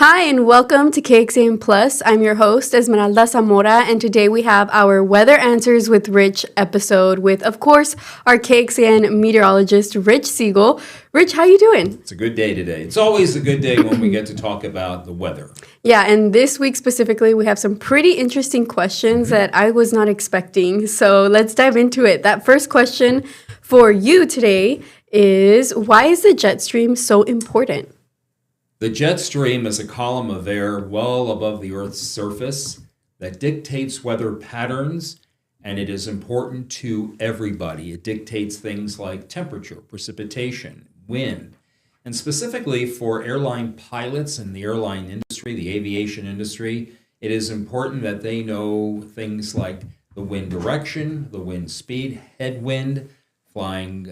Hi, and welcome to KXAN Plus. I'm your host, Esmeralda Zamora, and today we have our Weather Answers with Rich episode with, of course, our KXAN meteorologist, Rich Segal. Rich, how you doing? It's a good day today. It's always a good day when we get to talk about the weather. Yeah, and this week specifically, we have some pretty interesting questions that I was not expecting. So let's dive into it. That first question for you today is, why is the Jetstream so important? The jet stream is a column of air well above the Earth's surface that dictates weather patterns, and it is important to everybody. It dictates things like temperature, precipitation, wind, and specifically for airline pilots in the airline industry, the aviation industry, it is important that they know things like the wind direction, the wind speed, headwind, flying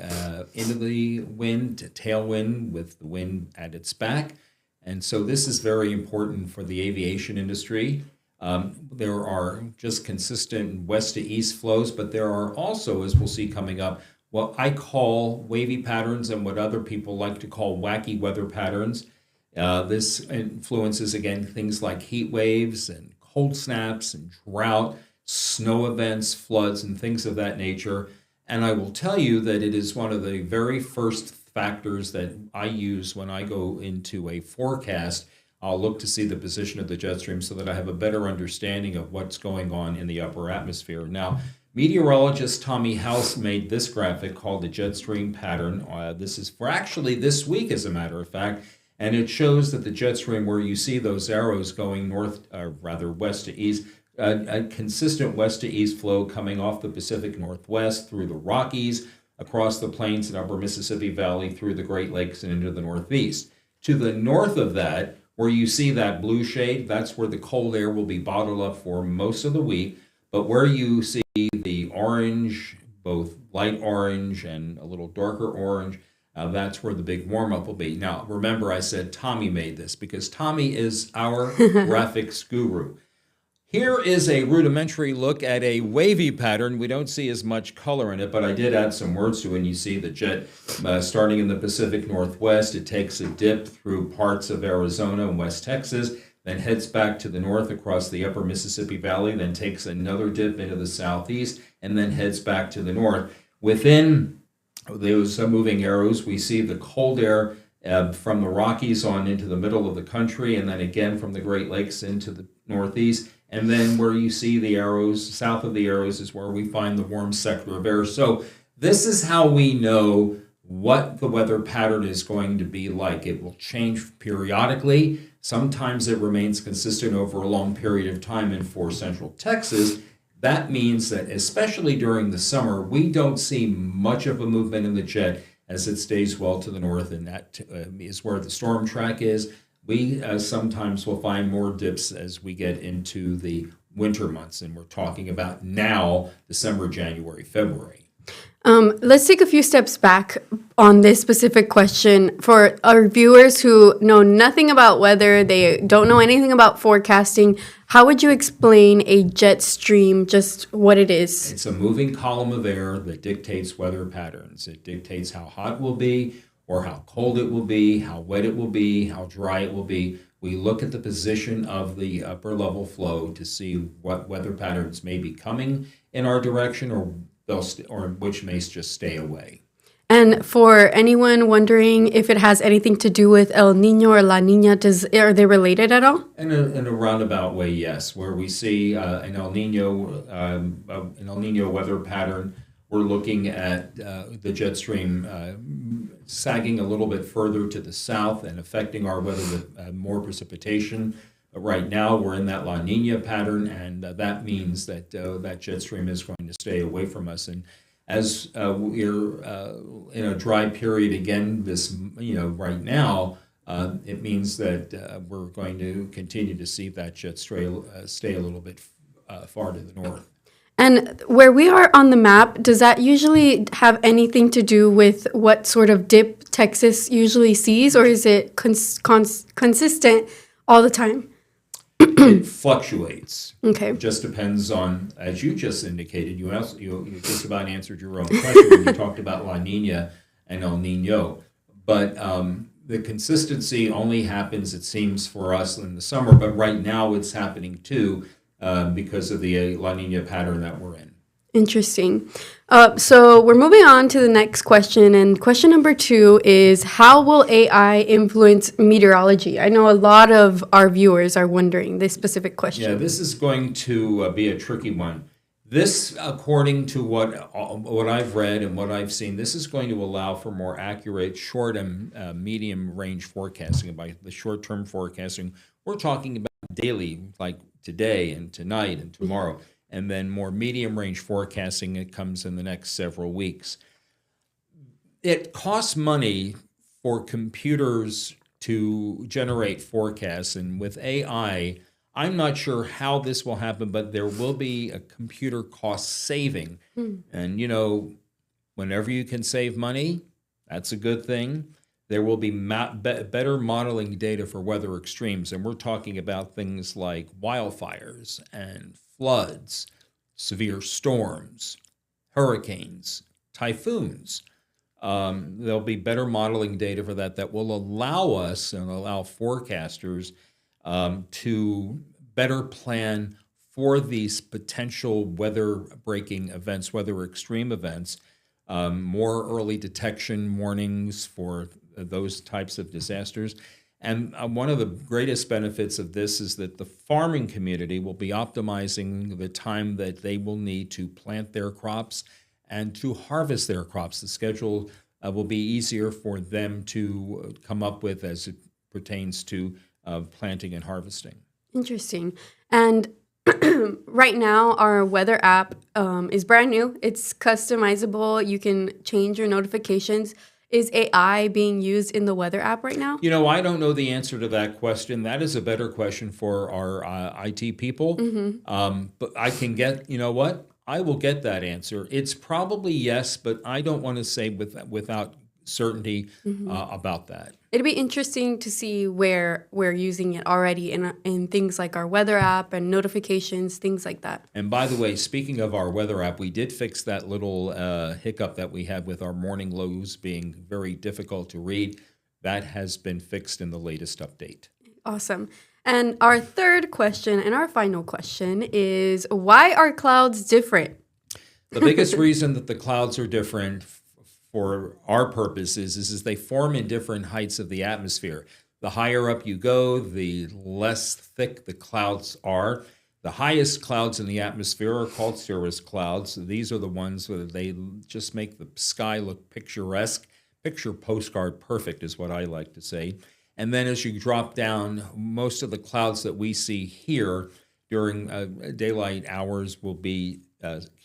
into the wind, to tailwind with the wind at its back. And so this is very important for the aviation industry. There are just consistent west to east flows, but there are also, as we'll see coming up, what I call wavy patterns and what other people like to call wacky weather patterns. This influences, again, things like heat waves and cold snaps and drought, snow events, floods, and things of that nature. And I will tell you that it is one of the very first factors that I use when I go into a forecast. I'll look to see the position of the jet stream so that I have a better understanding of what's going on in the upper atmosphere. Now, meteorologist Tommy House made this graphic called the jet stream pattern. This is for actually this week, as a matter of fact, and it shows that the jet stream, where you see those arrows going north, rather west to east, a consistent west to east flow coming off the Pacific Northwest through the Rockies, across the plains and upper Mississippi Valley, through the Great Lakes and into the Northeast. To the north of that, where you see that blue shade, that's where the cold air will be bottled up for most of the week. But where you see the orange, both light orange and a little darker orange, that's where the big warm-up will be. Now, remember I said Tommy made this because Tommy is our graphics guru. Here is a rudimentary look at a wavy pattern. We don't see as much color in it, but I did add some words to it. And you see the jet starting in the Pacific Northwest. It takes a dip through parts of Arizona and West Texas, then heads back to the north across the upper Mississippi Valley, then takes another dip into the southeast, and then heads back to the north. Within those moving arrows, we see the cold air from the Rockies on into the middle of the country, and then again from the Great Lakes into the northeast. And then where you see the arrows, south of the arrows, is where we find the warm sector of air. So this is how we know what the weather pattern is going to be like. It will change periodically. Sometimes it remains consistent over a long period of time. And for Central Texas, that means that especially during the summer, we don't see much of a movement in the jet as it stays well to the north, and that is where the storm track is. We sometimes will find more dips as we get into the winter months, and we're talking about now, December, January, February. Let's take a few steps back on this specific question. For our viewers who know nothing about weather, they don't know anything about forecasting, how would you explain a jet stream, just what it is? It's a moving column of air that dictates weather patterns. It dictates how hot it will be, or how cold it will be, how wet it will be, how dry it will be. We look at the position of the upper level flow to see what weather patterns may be coming in our direction, or which may just stay away. And for anyone wondering if it has anything to do with El Nino or La Nina, are they related at all? In a roundabout way, yes. Where we see an El Nino weather pattern, we're looking at the jet stream sagging a little bit further to the south and affecting our weather with more precipitation. Right now, we're in that La Nina pattern, and that means that that jet stream is going to stay away from us. And as we're in a dry period again, right now, it means that we're going to continue to see that jet stay a little bit far to the north. And where we are on the map, does that usually have anything to do with what sort of dip Texas usually sees, or is it consistent all the time? It fluctuates. Okay. It just depends on, as you just indicated, you just about answered your own question when you talked about La Nina and El Nino. But the consistency only happens, it seems, for us in the summer, but right now it's happening too because of the La Nina pattern that we're in. Interesting. So we're moving on to the next question. And question number 2 is, how will AI influence meteorology? I know a lot of our viewers are wondering this specific question. Yeah, this is going to be a tricky one. This, according to what I've read and what I've seen, this is going to allow for more accurate short and medium range forecasting. And by the short term forecasting, we're talking about daily, like today and tonight and tomorrow. And then more medium range forecasting, it comes in the next several weeks. It costs money for computers to generate forecasts, and with AI, I'm not sure how this will happen, but there will be a computer cost saving. And, whenever you can save money, that's a good thing. There will be better modeling data for weather extremes, and we're talking about things like wildfires and floods, severe storms, hurricanes, typhoons. There'll be better modeling data for that will allow us and allow forecasters to better plan for these potential weather-breaking events, weather extreme events, more early detection warnings for those types of disasters. And one of the greatest benefits of this is that the farming community will be optimizing the time that they will need to plant their crops and to harvest their crops. The schedule will be easier for them to come up with as it pertains to planting and harvesting. Interesting. And right now, our weather app is brand new. It's customizable. You can change your notifications. Is AI being used in the weather app right now? I don't know the answer to that question. That is a better question for our IT people. But I can get, I will get that answer. It's probably yes, but I don't want to say without certainty about that. It'd be interesting to see where we're using it already in things like our weather app and notifications, things like that. And by the way, speaking of our weather app, we did fix that little hiccup that we had with our morning lows being very difficult to read. That has been fixed in the latest update. Awesome. And our third question and our final question is, why are clouds different? The biggest reason that the clouds are different for our purposes is they form in different heights of the atmosphere. The higher up you go, the less thick the clouds are. The highest clouds in the atmosphere are called cirrus clouds. These are the ones where they just make the sky look picturesque. Picture postcard perfect is what I like to say. And then as you drop down, most of the clouds that we see here during daylight hours will be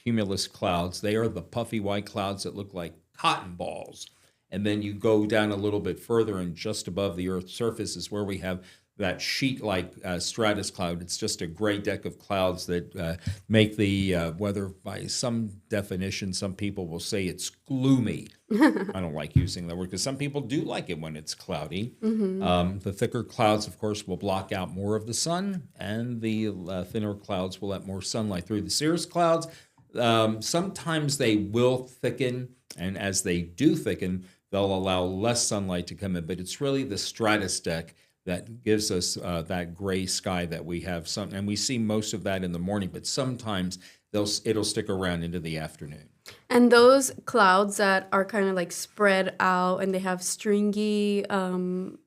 cumulus clouds. They are the puffy white clouds that look like cotton balls. And then you go down a little bit further, and just above the Earth's surface is where we have that sheet-like stratus cloud. It's just a gray deck of clouds that make the weather, by some definition, some people will say it's gloomy. I don't like using that word because some people do like it when it's cloudy. The thicker clouds, of course, will block out more of the sun, and the thinner clouds will let more sunlight through. The cirrus clouds, sometimes they will thicken, and as they do thicken, they'll allow less sunlight to come in. But it's really the stratus deck that gives us that gray sky that we have. And we see most of that in the morning, but sometimes it'll stick around into the afternoon. And those clouds that are kind of like spread out and they have stringy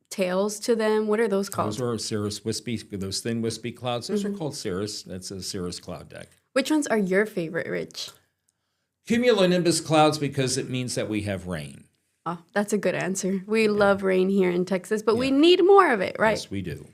tails to them, what are those called? Those are cirrus wispy, those thin wispy clouds. Those are called cirrus. That's a cirrus cloud deck. Which ones are your favorite, Rich? Cumulonimbus clouds, because it means that we have rain. Oh, that's a good answer. We love rain here in Texas, but we need more of it, right? Yes, we do.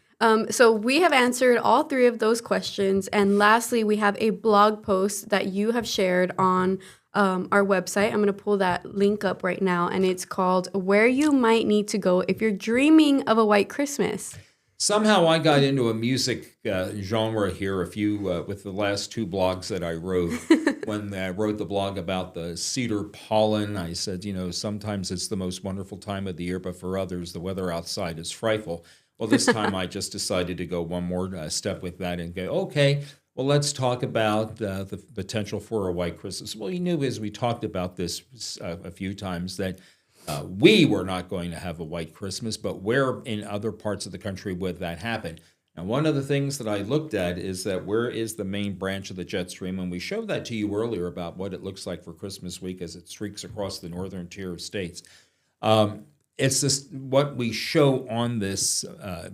So we have answered all three of those questions. And lastly, we have a blog post that you have shared on our website. I'm going to pull that link up right now. And it's called Where You Might Need to Go If You're Dreaming of a White Christmas. Somehow I got into a music genre here with the last two blogs that I wrote. When I wrote the blog about the cedar pollen, I said, sometimes it's the most wonderful time of the year, but for others, the weather outside is frightful. Well, this time I just decided to go one more step with that and go, okay, well, let's talk about the potential for a white Christmas. Well, you knew as we talked about this a few times that we were not going to have a white Christmas, but where in other parts of the country would that happen? Now, one of the things that I looked at is that where is the main branch of the Jetstream? And we showed that to you earlier about what it looks like for Christmas week as it streaks across the northern tier of states. It's just what we show on this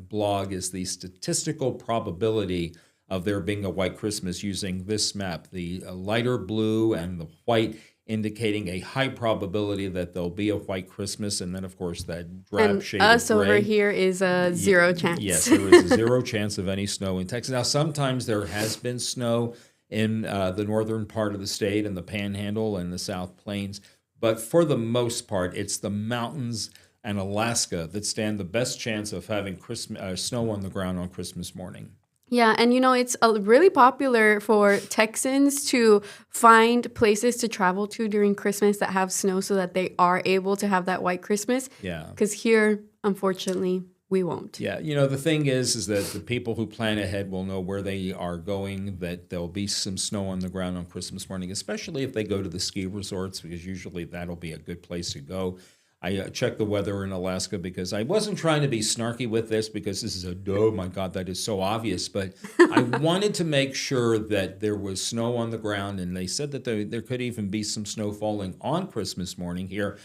blog is the statistical probability of there being a white Christmas using this map, the lighter blue and the white indicating a high probability that there'll be a white Christmas, and then, of course, that drab shade of gray. Over here is a zero chance. Yes, there is a zero chance of any snow in Texas. Now, sometimes there has been snow in the northern part of the state and the Panhandle and the South Plains, but for the most part, it's the mountains and Alaska that stand the best chance of having snow on the ground on Christmas morning. Yeah, and it's really popular for Texans to find places to travel to during Christmas that have snow so that they are able to have that white Christmas. Yeah. Because here, unfortunately, we won't. Yeah, the thing is that the people who plan ahead will know where they are going, that there'll be some snow on the ground on Christmas morning, especially if they go to the ski resorts, because usually that'll be a good place to go. I checked the weather in Alaska because I wasn't trying to be snarky with this because this is oh my God, that is so obvious. But I wanted to make sure that there was snow on the ground, and they said that there could even be some snow falling on Christmas morning here.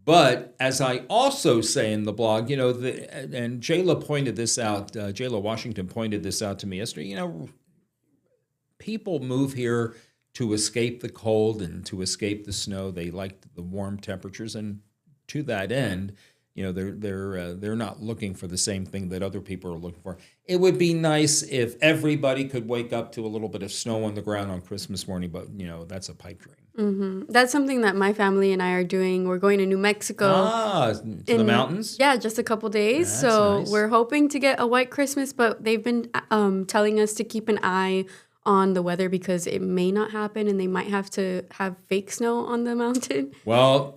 But as I also say in the blog, and Jayla pointed this out, Jayla Washington pointed this out to me yesterday, people move here to escape the cold and to escape the snow. They like the warm temperatures, and to that end, they're not looking for the same thing that other people are looking for. It would be nice if everybody could wake up to a little bit of snow on the ground on Christmas morning, but that's a pipe dream. Mm-hmm. That's something that my family and I are doing. We're going to New Mexico. To the mountains? Yeah, just a couple days. That's so nice. We're hoping to get a white Christmas, but they've been telling us to keep an eye on the weather because it may not happen and they might have to have fake snow on the mountain. Well,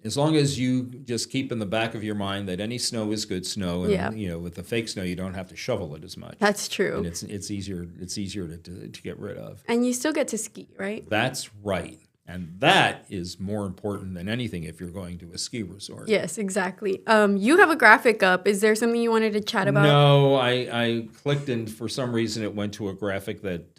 as long as you just keep in the back of your mind that any snow is good snow, and with the fake snow you don't have to shovel it as much. That's true. And it's easier to get rid of. And you still get to ski, right? That's right. And that is more important than anything if you're going to a ski resort. Yes, exactly. You have a graphic up. Is there something you wanted to chat about? No, I clicked and for some reason it went to a graphic that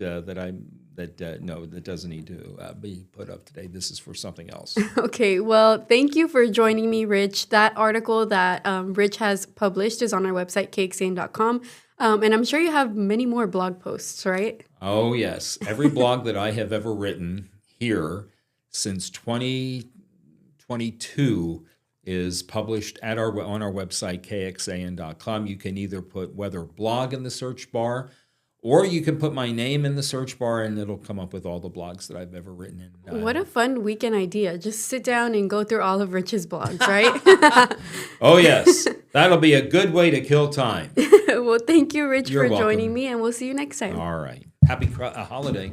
doesn't need to be put up today. This is for something else. Okay, well, thank you for joining me, Rich. That article that Rich has published is on our website, KXAN.com. And I'm sure you have many more blog posts, right? Oh, yes. Every blog that I have ever written here since 2022 is published on our website, KXAN.com. You can either put weather blog in the search bar, or you can put my name in the search bar, and it'll come up with all the blogs that I've ever written. What a fun weekend idea. Just sit down and go through all of Rich's blogs, right? Oh, yes. That'll be a good way to kill time. Well, thank you, Rich, You're for welcome. joining me, and we'll see you next time. All right. Happy holiday.